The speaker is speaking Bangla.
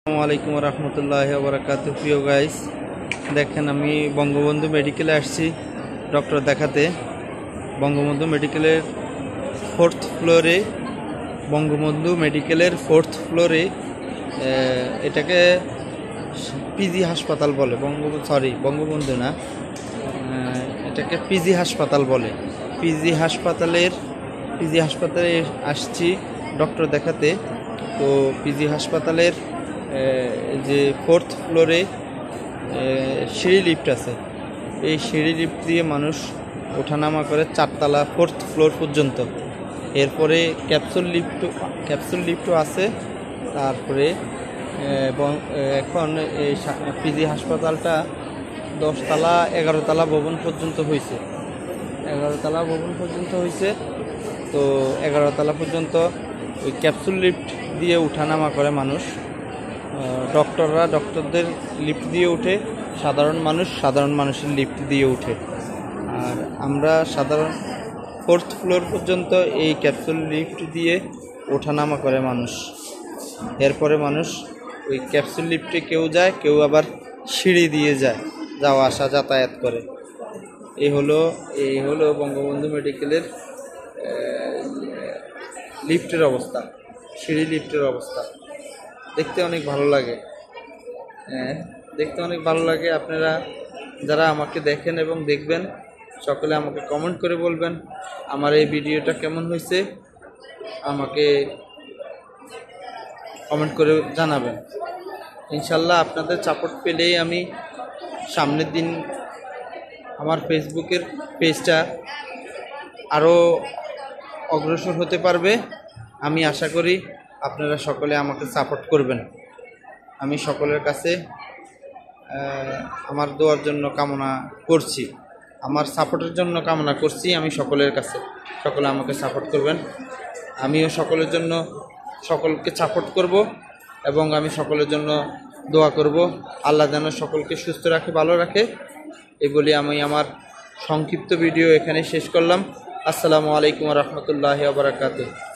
আসসালামু আলাইকুম রহমতুল্লাহি ওয়া বারাকাতুহু। প্রিয় গাইস, দেখেন আমি বঙ্গবন্ধু মেডিকেলে আসছি ডক্টর দেখাতে। বঙ্গবন্ধু মেডিকেলের ফোর্থ ফ্লোরে, বঙ্গবন্ধু মেডিকেলের ফোর্থ ফ্লোরে এটাকে পিজি হাসপাতাল বলে। বঙ্গবন্ধু না, এটাকে পিজি হাসপাতাল বলে। পিজি হাসপাতালে আসছি ডক্টর দেখাতে। তো পিজি হাসপাতালের যে ফোর্থ ফ্লোরে সিঁড়ি লিফট আছে, এই সিঁড়ি লিফট দিয়ে মানুষ ওঠানামা করে চারতলা ফোর্থ ফ্লোর পর্যন্ত। এরপরে ক্যাপসুল লিফটও আছে। তারপরে এখন এই পিজি হাসপাতালটা 10তলা 11তলা ভবন পর্যন্ত হয়েছে। 11তলা ভবন পর্যন্ত হয়েছে। তো 11তলা পর্যন্ত ওই ক্যাপসুল লিফট দিয়ে উঠানামা করে মানুষ। ডক্টরদের লিফট দিয়ে উঠে, সাধারণ মানুষের লিফট দিয়ে উঠে। আর আমরা সাধারণ ফোর্থ ফ্লোর পর্যন্ত এই ক্যাপসুল লিফট দিয়ে ওঠানামা করে মানুষ। এরপরে মানুষ ওই ক্যাপসুল লিফটে কেউ যায়, কেউ আবার সিঁড়ি দিয়ে যাওয়া আসা যাতায়াত করে। এই হলো বঙ্গবন্ধু মেডিকেলের লিফটের অবস্থা, সিঁড়ি লিফটের অবস্থা। দেখতে অনেক ভালো লাগে। আপনারা যারা আমাকে দেখেন এবং দেখবেন, সকলে আমাকে কমেন্ট করে বলবেন আমার এই ভিডিওটা কেমন হয়েছে। আমাকে কমেন্ট করে জানাবেন। ইনশাল্লাহ আপনাদের সাপোর্ট পেলেই আমি সামনের দিন আমার ফেসবুকের পেজটা আরও অগ্রসর হতে পারবে। আমি আশা করি আপনারা সকলে আমাকে সাপোর্ট করবেন। আমি সকলের কাছে আমার দোয়ার জন্য কামনা করছি, আমার সাপোর্টের জন্য কামনা করছি আমি সকলের কাছে। সকলে আমাকে সাপোর্ট করবেন। আমিও সকলকে সাপোর্ট করব এবং আমি সকলের জন্য দোয়া করব। আল্লাহ যেন সকলকে সুস্থ রাখে, ভালো রাখে। এই বলে আমি আমার সংক্ষিপ্ত ভিডিও এখানে শেষ করলাম। আসসালামু আলাইকুম রহমতুল্লাহি ওয়া বারাকাতুহু।